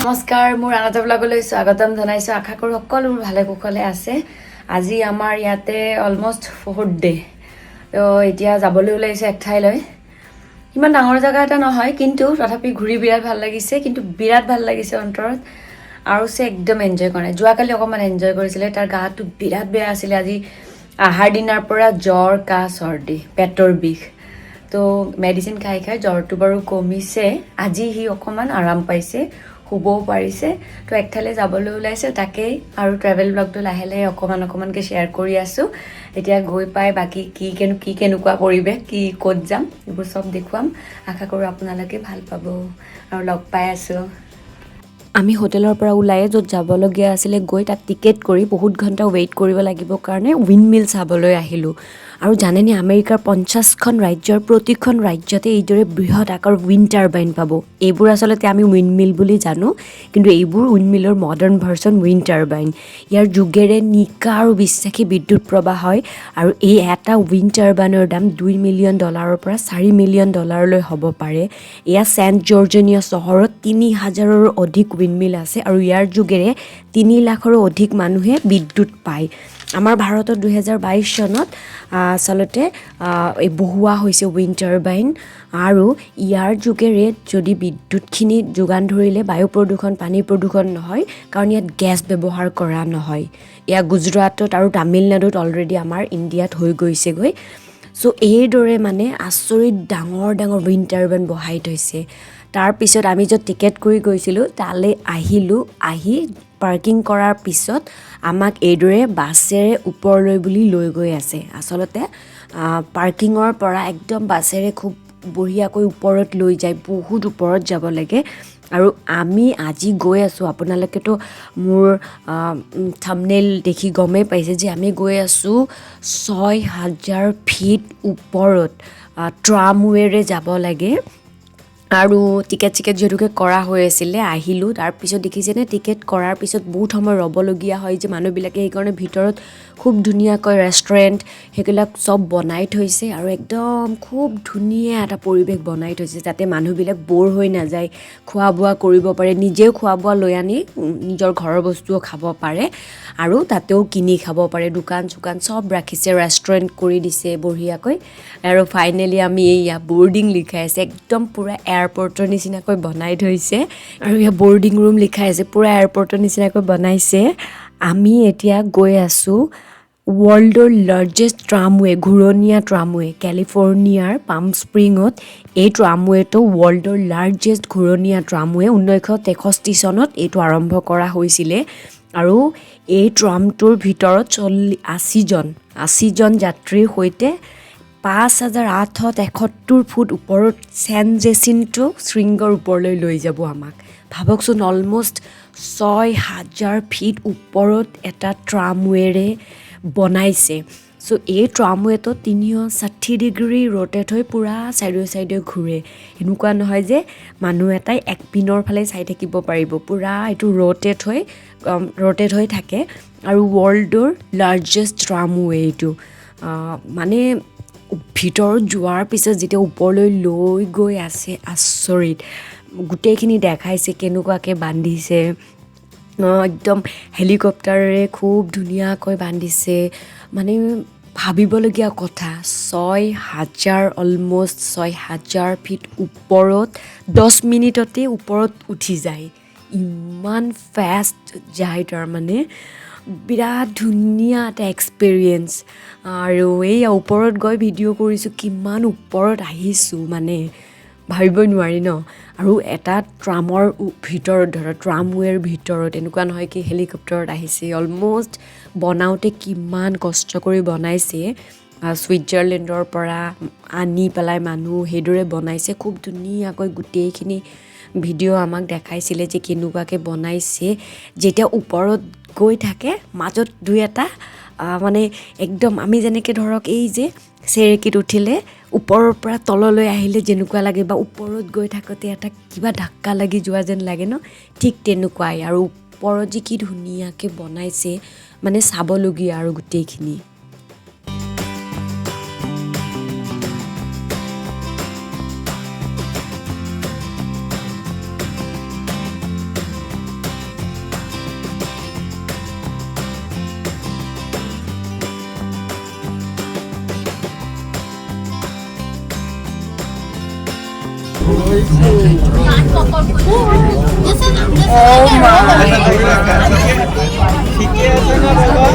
নমস্কাৰ মোৰ আনন্দ ব্লগলৈ স্বাগতম জনাইছো আশা কৰো সকলো ভালে কুশলে আছে আজি আমাৰ ইয়াতে অলমোস্ট 4th ডে তো এতিয়া যাবলৈ ওলাইছে এক ঠাইলৈ ইমান ডাঙৰ জায়গা এটা নহয় কিন্তু তথাপি ঘূৰি বিৰাট ভাল লাগিছে কিন্তু বিৰাট ভাল লাগিছে অন্তৰত আৰু সে একদম এনজয় কৰে যোৱাকালি অকমান এনজয় কৰিছিলে তাৰ গাটো বিৰাট বেয়া আছিল আজি আহাৰ দিনাৰ পৰা জ্বৰ কাহ চৰ্দি পেটৰ বিষ তো মেডিসিন খাই খাই জ্বৰটো বাৰু কমিছে আজি হি অকমান আৰাম পাইছে হুবও পাৰিছে তো একঠালে যাবলৈ ওলাইছে তাকেই আৰু ট্ৰেভেল ব্লগটো লাহে অকমানকে শেয়াৰ কৰি আছো এতিয়া গৈ পাই বাকি কি কেনেকুৱা পৰিবেশ কি ক'ত যাম এইবোৰ সব দেখুৱাম আশা কৰো আপোনালোকে ভাল পাব আৰু লগ পাই আছো আমি হোটেলৰ পৰা ওলাই য'ত যাবলগীয়া আছিলে গৈ তাত টিকেট কৰি বহুত ঘণ্টা ৱেইট কৰিব লাগিব কাৰণে উইণ্ডমিল চাবলৈ আহিলো আৰু জানেনে আমেৰিকাৰ 50খন ৰাজ্যৰ প্ৰতিখন ৰাজ্যতে এইদৰে বৃহৎ আকাৰ উইণ্ড টাৰবাইন পাব এইবোৰ আসলতে আমি উইণ্ডমিল বুলি জানো কিন্তু এইবোৰ উইণ্ডমিলৰ মডাৰ্ণ ভাৰ্চন উইণ্ড টাৰবাইন ইয়াৰ যোগেৰে নিকা আৰু বিশ্বাসী বিদ্যুৎ প্ৰবাহ হয় আৰু এই এটা উইণ্ড টাৰবাইনৰ দাম $2 মিলিয়ন পৰা $4 মিলিয়ন লৈ হ'ব পাৰে এয়া সেন্ট জৰ্জিনিয়া চহৰত 3000ৰো অধিক উইণ্ডমিল আছে আৰু ইয়াৰ যোগেৰে 3 লাখৰো অধিক মানুহে বিদ্যুৎ পায় আমাৰ ভাৰতত 2022 চনত আসলতে এই বহুৱা হৈছে উইণ্ড টাৰবাইন আৰু ইয়াৰ যোগেৰে যদি বিদ্যুৎখিনি যোগান ধৰিলে বায়ু প্ৰদূষণ পানী প্ৰদূষণ নহয় কাৰণ ইয়াত গেছ ব্যৱহাৰ কৰা নহয় ইয়া গুজৰাটত আৰু তামিলনাডুত অলৰেডি আমাৰ ইণ্ডিয়াত হৈ গৈছেগৈ সো এইদৰে মানে আচৰিত ডাঙৰ উইণ্ড টাৰবাইন বহাই থৈছে তাৰ পিছত আমি য'ত টিকেট কৰি গৈছিলো তালে আহি পাৰ্কিং কৰাৰ পিছত আমাক এইদৰে বাছেৰে ওপৰলৈ বুলি লৈ গৈ আছে আসলতে পাৰ্কিঙৰ পৰা একদম বাছেৰে খুব বঢ়িয়াকৈ ওপৰত লৈ যায় বহুত ওপৰত যাব লাগে আৰু আমি আজি গৈ আছো আপোনালোকেতো মোৰ থাম্বনেইল দেখি গমে পাইছে যে আমি গৈ আছো 6000 ফিট ওপৰত ট্ৰামৱেৰে যাব লাগে আৰু টিকেট যেহেতুকে কৰা হৈ আছিলে আহিলোঁ তাৰপিছত দেখিছেনে টিকেট কৰাৰ পিছত বহুত সময় ৰ'বলগীয়া হয় যে মানুহবিলাকে সেইকাৰণে ভিতৰত খুব ধুনীয়াকৈ ৰেষ্টুৰেণ্ট সেইবিলাক চব বনাই থৈছে আৰু একদম খুব ধুনীয়া এটা পৰিৱেশ বনাই থৈছে যাতে মানুহবিলাক বৰ হৈ নাযায় খোৱা বোৱা কৰিব পাৰে নিজেও খোৱা বোৱা লৈ আনি নিজৰ ঘৰৰ বস্তুও খাব পাৰে আৰু তাতেও কিনি খাব পাৰে দোকান চোকান চব ৰাখিছে ৰেষ্টুৰেণ্ট কৰি দিছে বঢ়িয়াকৈ আৰু ফাইনেলি আমি এইয়া বৰ্ডিং লিখাই আছে একদম পুৰা এয়াৰপৰ্টৰ নিচিনাকৈ বনাই থৈছে আৰু ইয়া বৰ্ডিং ৰুম লিখাই আছে পুৰা এয়াৰপৰ্টৰ নিচিনাকৈ বনাইছে আমি এতিয়া গৈ আছো ৱৰ্ল্ডৰ লাৰ্জেষ্ট ট্ৰামৱে ঘূৰণীয়া ট্ৰামৱে কেলিফৰ্ণিয়াৰ পামস্প্ৰিঙত এই ট্ৰামৱেটো ৱৰ্ল্ডৰ লাৰ্জেষ্ট ঘূৰণীয়া ট্ৰামৱে 1963 চনত এইটো আৰম্ভ কৰা হৈছিলে আৰু এই ট্ৰামটোৰ ভিতৰত 80 জন যাত্ৰীৰ সৈতে 5871 ফুট ওপৰত চেন জেচিনটো শৃংগৰ ওপৰলৈ লৈ যাব আমাক ভাবকচোন অলমোষ্ট 6000 ফিট ওপৰত এটা ট্ৰামৱেৰে বনাইছে সো এই ট্ৰামৱেটো 360 ডিগ্ৰী ৰোটেট হৈ পুৰা চাইডে ঘূৰে এনেকুৱা নহয় যে মানুহ এটাই এক পিনৰ ফালে চাই থাকিব পাৰিব পুৰা এইটো ৰোটেট হৈ থাকে আৰু ৱৰ্ল্ডৰ লাৰ্জেষ্ট ট্ৰামৱে এইটো মানে ভিতৰত যোৱাৰ পিছত যেতিয়া ওপৰলৈ লৈ গৈ আছে আচৰিত গোটেইখিনি দেখাইছে কেনেকুৱাকৈ বান্ধিছে একদম হেলিকপ্টাৰেৰে খুব ধুনীয়াকৈ বান্ধিছে মানে ভাবিবলগীয়া কথা 6000 ফিট ওপৰত 10 মিনিটতে ওপৰত উঠি যায় ইমান ফাষ্ট যায় তাৰমানে বিৰাট ধুনীয়া এটা এক্সপেৰিয়েঞ্চ আৰু এই ওপৰত গৈ ভিডিঅ' কৰিছোঁ কিমান ওপৰত আহিছোঁ মানে ভাবিবই নোৱাৰি ন আৰু এটা ট্ৰামৰ ভিতৰত ধৰা ট্ৰামৱেৰ ভিতৰত এনেকুৱা নহয় কি হেলিকপ্টাৰত আহিছে অলমোষ্ট বনাওঁতে কিমান কষ্ট কৰি বনাইছে ছুইজাৰলেণ্ডৰ পৰা আনি পেলাই মানুহ সেইদৰে বনাইছে খুব ধুনীয়াকৈ গোটেইখিনি ভিডিঅ' আমাক দেখাইছিলে যে কেনেকুৱাকৈ বনাইছে যেতিয়া ওপৰত গৈ থাকে মাজত দুই এটা মানে একদম আমি যেনেকৈ ধৰক এই যে চেৰেকিত উঠিলে ওপৰৰ পৰা তললৈ আহিলে যেনেকুৱা লাগে বা ওপৰত গৈ থাকোঁতে এটা কিবা ধাক্কা লাগি যোৱা যেন লাগে ন ঠিক তেনেকুৱাই আৰু ওপৰত যে কি ধুনীয়াকৈ বনাইছে মানে চাবলগীয়া আৰু গোটেইখিনি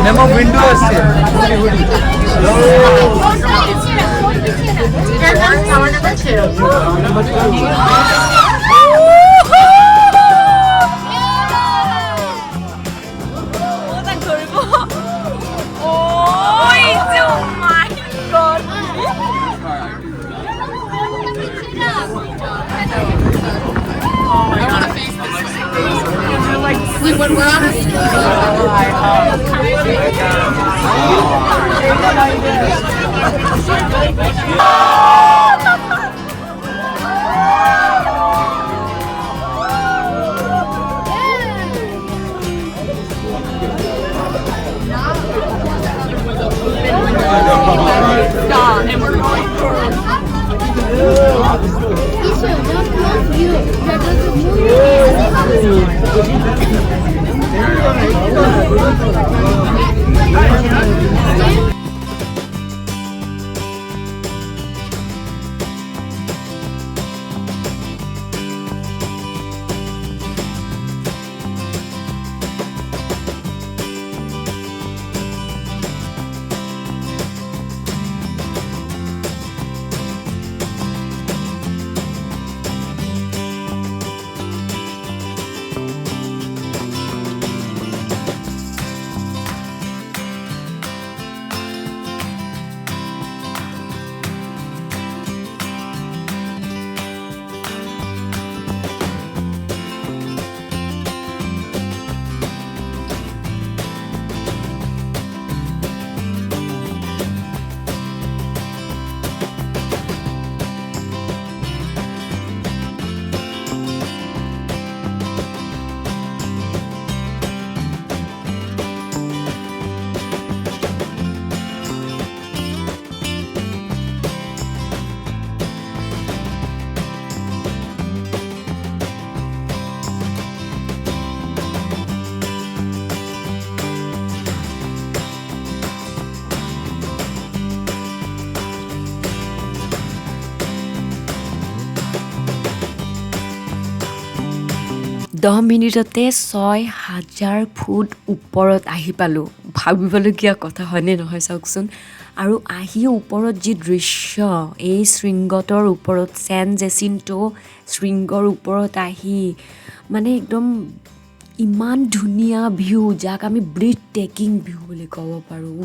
Nemo window আছে দহ মিনিটতে ৬,০০০ ফুট ওপৰত আহি পালোঁ ভাবিবলগীয়া কথা হয়নে নহয় চাওকচোন আৰু আহি ওপৰত যি দৃশ্য এই শৃংগটোৰ ওপৰত ছেন জেচিণ্টো শৃংগৰ ওপৰত আহি মানে একদম ইমান ধুনীয়া ভিউ যাক আমি ব্ৰিথ টেকিং ভিউ বুলি ক'ব পাৰোঁ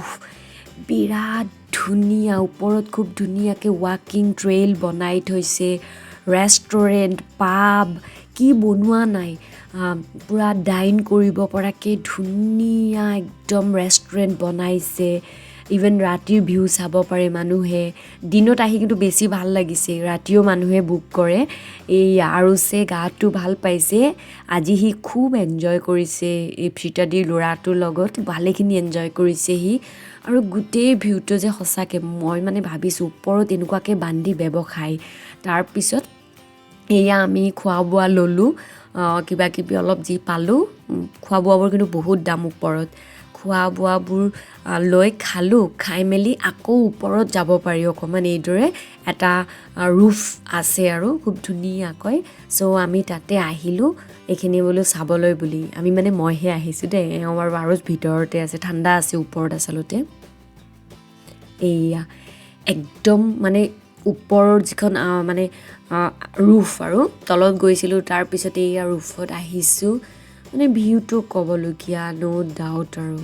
বিৰাট ধুনীয়া ওপৰত খুব ধুনীয়াকৈ ৱাকিং ট্ৰেইল বনাই থৈছে ৰেষ্টুৰেণ্ট পাব কি বনোৱা নাই পুৰা ডাইন কৰিব পৰাকৈ ধুনীয়া একদম ৰেষ্টুৰেণ্ট বনাইছে ইভেন ৰাতিৰ ভিউ চাব পাৰে মানুহে দিনত আহি কিন্তু বেছি ভাল লাগিছে ৰাতিও মানুহে বুক কৰে এই আৰুছে গাটো ভাল পাইছে আজি সি খুব এনজয় কৰিছে এই ফিটাডিৰ ল'ৰাটোৰ লগত ভালেখিনি এনজয় কৰিছে সি আৰু গোটেই ভিউটো যে সঁচাকৈ মই মানে ভাবিছোঁ ওপৰত এনেকুৱাকৈ বান্ধি ব্যৱসায় তাৰপিছত এয়া আমি খোৱা বোৱা ল'লোঁ কিবা কিবি অলপ যি পালোঁ খোৱা বোৱাবোৰ কিন্তু বহুত দাম ওপৰত খোৱা বোৱাবোৰ লৈ খালোঁ খাই মেলি আকৌ ওপৰত যাব পাৰি অকণমান এইদৰে এটা ৰুফ আছে আৰু খুব ধুনীয়াকৈ চ' আমি তাতে আহিলোঁ এইখিনি বোলো চাবলৈ বুলি আমি মানে মইহে আহিছোঁ দেই আমাৰ আৰু ভিতৰতে আছে ঠাণ্ডা আছে ওপৰত আচলতে এইয়া একদম মানে ওপৰৰ যিখন মানে ৰুফ আৰু তলত গৈছিলোঁ তাৰপিছত এইয়া ৰুফত আহিছোঁ মানে ভিউটো ক'বলগীয়া ন' ডাউট আৰু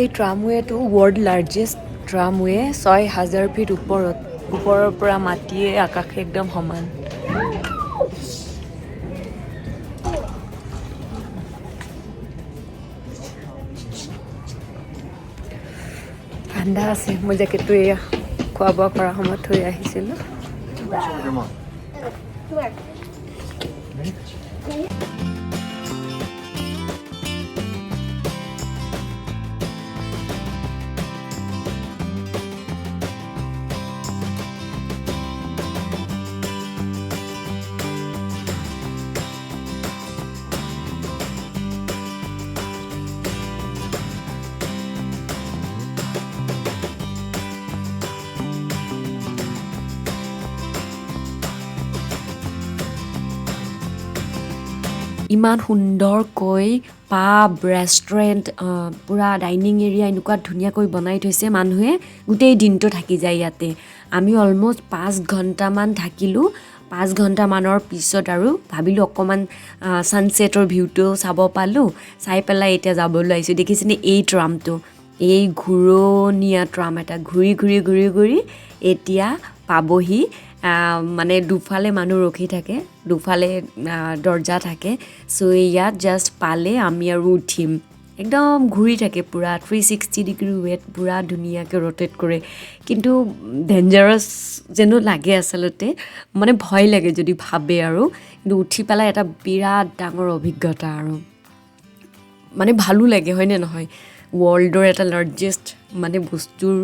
এই ট্ৰামৱেটো ৱৰ্ল্ড লাৰ্জেষ্ট ট্ৰামৱে ৬,০০০ ফিট ওপৰৰ পৰা মাটিয়ে আকাশে একদম সমান ঠাণ্ডা আছে মই জেকেটটো এয়া খোৱা বোৱা কৰাৰ সময়ত থৈ আহিছিলোঁ ইমান সুন্দৰকৈ পাব ৰেষ্টুৰেণ্ট পুৰা ডাইনিং এৰিয়া এনেকুৱা ধুনীয়াকৈ বনাই থৈছে মানুহে গোটেই দিনটো থাকি যায় ইয়াতে আমি অলমষ্ট 5 ঘণ্টামান থাকিলোঁ 5 ঘণ্টামানৰ পিছত আৰু ভাবিলোঁ অকণমান ছানছেটৰ ভিউটো চাব পালোঁ চাই পেলাই এতিয়া যাবলৈ আহিছোঁ দেখিছেনে এই ট্ৰামটো এই ঘূৰণীয়া ট্ৰাম এটা ঘূৰি ঘূৰি ঘূৰি ঘূৰি এতিয়া পাবহি মানে দুফালে মানুহ ৰখি থাকে দুফালে দৰ্জা থাকে চ' ইয়াত জাষ্ট পালে আমি আৰু উঠিম একদম ঘূৰি থাকে পুৰা 360 ডিগ্ৰী ৱেট পুৰা ধুনীয়াকৈ ৰ'টেট কৰে কিন্তু ডেঞ্জাৰাছ যেনো লাগে আচলতে মানে ভয় লাগে যদি ভাবে আৰু কিন্তু উঠি পেলাই এটা বিৰাট ডাঙৰ অভিজ্ঞতা আৰু মানে ভালো লাগে হয়নে নহয় ৱৰ্ল্ডৰ এটা লাৰ্জেষ্ট মানে বস্তুৰ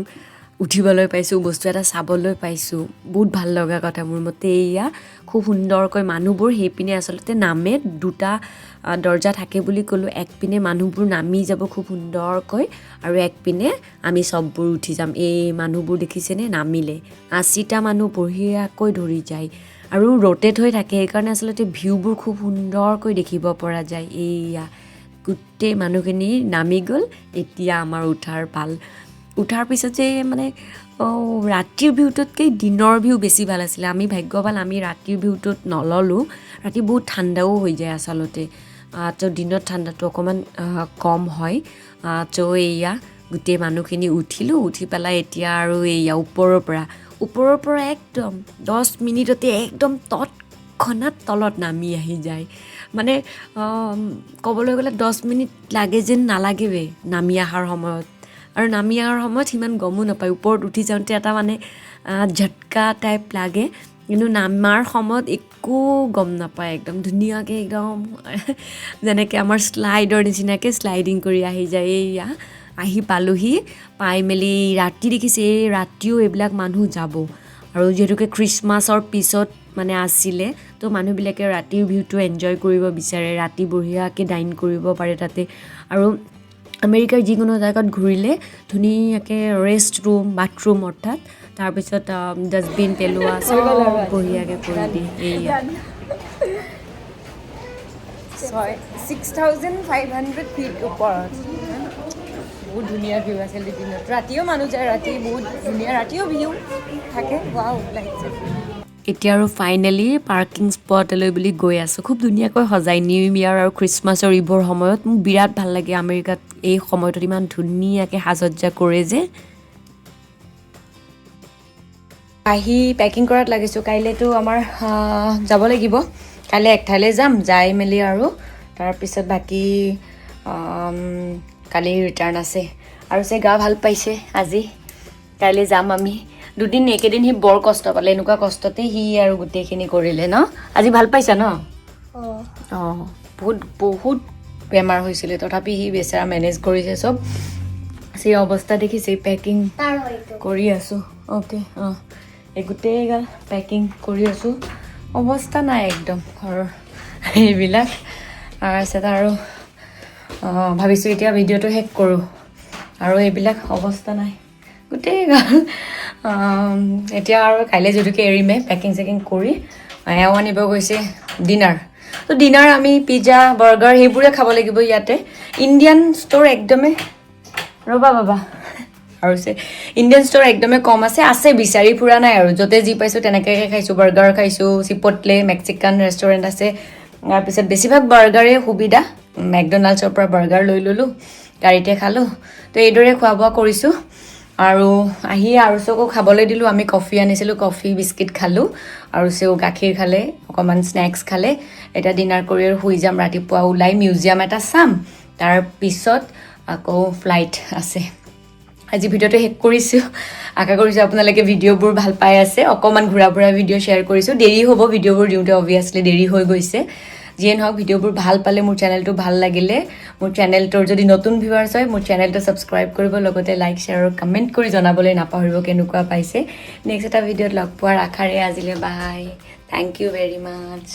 উঠিবলৈ পাইছোঁ বস্তু এটা চাবলৈ পাইছোঁ বহুত ভাল লগা কথা মোৰ মতে এয়া খুব সুন্দৰকৈ মানুহবোৰ সেইপিনে আচলতে নামে দুটা দৰ্জা থাকে বুলি ক'লোঁ একপিনে মানুহবোৰ নামি যাব খুব সুন্দৰকৈ আৰু একপিনে আমি চববোৰ উঠি যাম এই মানুহবোৰ দেখিছেনে নামিলে 80টা মানুহ বঢ়িয়াকৈ ধৰি যায় আৰু ৰ'টেট হৈ থাকে সেইকাৰণে আচলতে ভিউবোৰ খুব সুন্দৰকৈ দেখিব পৰা যায় এইয়া গোটেই মানুহখিনি নামি গ'ল এতিয়া আমাৰ উঠাৰ পিছত যে মানে ৰাতিৰ ভিউটোতকৈ দিনৰ ভিউ বেছি ভাল আছিলে আমি ভাগ্যৱান আমি ৰাতিৰ ভিউটোত নললোঁ ৰাতি বহুত ঠাণ্ডাও হৈ যায় আচলতে তো দিনত ঠাণ্ডাটো অকণমান কম হয় তো এয়া গোটেই মানুহখিনি উঠি পেলাই এতিয়া আৰু এয়া ওপৰৰ পৰা একদম 10 মিনিটতে একদম তৎক্ষণাত তলত নামি আহি যায় মানে ক'বলৈ গ'লে 10 মিনিট লাগে যেন নালাগেই নামি অহাৰ সময়ত আৰু নামি অহাৰ সময়ত সিমান গমো নাপায় ওপৰত উঠি যাওঁতে এটা মানে ঝটকা টাইপ লাগে কিন্তু নামাৰ সময়ত একো গম নাপায় একদম ধুনীয়াকৈ একদম যেনেকৈ আমাৰ শ্লাইডৰ নিচিনাকৈ শ্লাইডিং কৰি আহি যায় এয়া আহি পালোহি পাই মেলি ৰাতি দেখিছে এই ৰাতিও এইবিলাক মানুহ যাব আৰু যিহেতুকে খ্ৰীষ্টমাছৰ পিছত মানে আছিলে তো মানুহবিলাকে ৰাতিৰ ভিউটো এনজয় কৰিব বিচাৰে ৰাতি বঢ়িয়াকৈ ডাইন কৰিব পাৰে তাতে আৰু আমেৰিকাৰ যিকোনো জেগাত ঘূৰিলে ধুনীয়াকৈ ৰেষ্ট ৰুম বাথৰুম অৰ্থাৎ তাৰপিছত ডাষ্টবিন পেলোৱা চব বঢ়িয়াকৈ কৰি দিয়ে এয়া 6,500 ফিট ওপৰত বহুত ধুনীয়া ভিউ আছিল দিনত ৰাতিও মানুহ যায় ৰাতি বহুত ধুনীয়া ৰাতিও ভিউ থাকে ৱাও লাগিছে এতিয়া আৰু ফাইনেলি পাৰ্কিং স্পটলৈ বুলি গৈ আছোঁ খুব ধুনীয়াকৈ সজাই নিউ ইয়াৰ আৰু খ্ৰীষ্টমাছৰ ইভৰ সময়ত মোক বিৰাট ভাল লাগে আমেৰিকাত এই সময়টোত ইমান ধুনীয়াকৈ সাজসজ্জা কৰে যে আহি পেকিং কৰাত লাগিছোঁ কাইলৈতো আমাৰ যাব লাগিব কাইলৈ এক ঠাইলৈ যাম যাই মেলি আৰু তাৰপিছত বাকী কালি ৰিটাৰ্ণ আছে আৰু যে গা ভাল পাইছে আজি কাইলৈ যাম আমি দুদিন একেদিন সি বৰ কষ্ট পালে এনেকুৱা কষ্টতে সি আৰু গোটেইখিনি কৰিলে ন আজি ভাল পাইছা ন বহুত বেমাৰ হৈছিলে তথাপি সি বেচাৰা মেনেজ কৰিছে চব সেই অৱস্থা দেখিছে পেকিং কৰি আছোঁ অ'কে এই গোটেইগাল পেকিং কৰি আছোঁ অৱস্থা নাই একদম ঘৰৰ এইবিলাক তাৰপিছত আৰু ভাবিছোঁ এতিয়া ভিডিঅ'টো শেষ কৰোঁ আৰু এইবিলাক অৱস্থা নাই গোটেইগাল এতিয়া আৰু কাইলৈ যদিকে এৰিমে পেকিং চেকিং কৰি এওঁ আনিব গৈছে ডিনাৰ তো ডিনাৰ আমি পিজ্জা বাৰ্গাৰ সেইবোৰে খাব লাগিব ইয়াতে ইণ্ডিয়ান ষ্ট'ৰ একদমেই ৰ'বা আৰু ইণ্ডিয়ান ষ্ট'ৰ একদমেই কম আছে বিচাৰি ফুৰা নাই আৰু য'তে যি পাইছোঁ তেনেকৈ খাইছোঁ বাৰ্গাৰ খাইছোঁ চিপটলে মেক্সিকান ৰেষ্টুৰেণ্ট আছে তাৰপিছত বেছিভাগ বাৰ্গাৰে সুবিধা মেকডনাল্ডছৰ পৰা বাৰ্গাৰ লৈ ল'লোঁ গাড়ীতে খালোঁ তো এইদৰে খোৱা বোৱা কৰিছোঁ আৰু আহি আৰু চকো খাবলৈ দিলোঁ আমি কফি আনিছিলোঁ কফি বিস্কিট খালোঁ আৰু চেও গাখীৰ খালে অকণমান স্নেক্স খালে এতিয়া ডিনাৰ কৰি আৰু শুই যাম ৰাতিপুৱা ওলাই মিউজিয়াম এটা চাম তাৰপিছত আকৌ ফ্লাইট আছে আজি ভিডিঅ'টো শেষ কৰিছোঁ আশা কৰিছোঁ আপোনালোকে ভিডিঅ'বোৰ ভাল পাই আছে অকণমান ঘূৰা ভিডিঅ' শ্বেয়াৰ কৰিছোঁ দেৰি হ'ব ভিডিঅ'বোৰ দিওঁতে অবভিয়াছলি দেৰি হৈ গৈছে যিয়ে নহওক ভিডিঅ'বোৰ ভাল পালে মোৰ চেনেলটো ভাল লাগিলে মোৰ চেনেলটোৰ যদি নতুন ভিউৱাৰ্ছ হয় মোৰ চেনেলটো ছাবস্ক্ৰাইব কৰিব লগতে লাইক শ্বেয়াৰ আৰু কমেণ্ট কৰি জনাবলৈ নাপাহৰিব কেনেকুৱা পাইছে নেক্সট এটা ভিডিঅ'ত লগ পোৱাৰ আশাৰে আজিলৈ bye thank you very much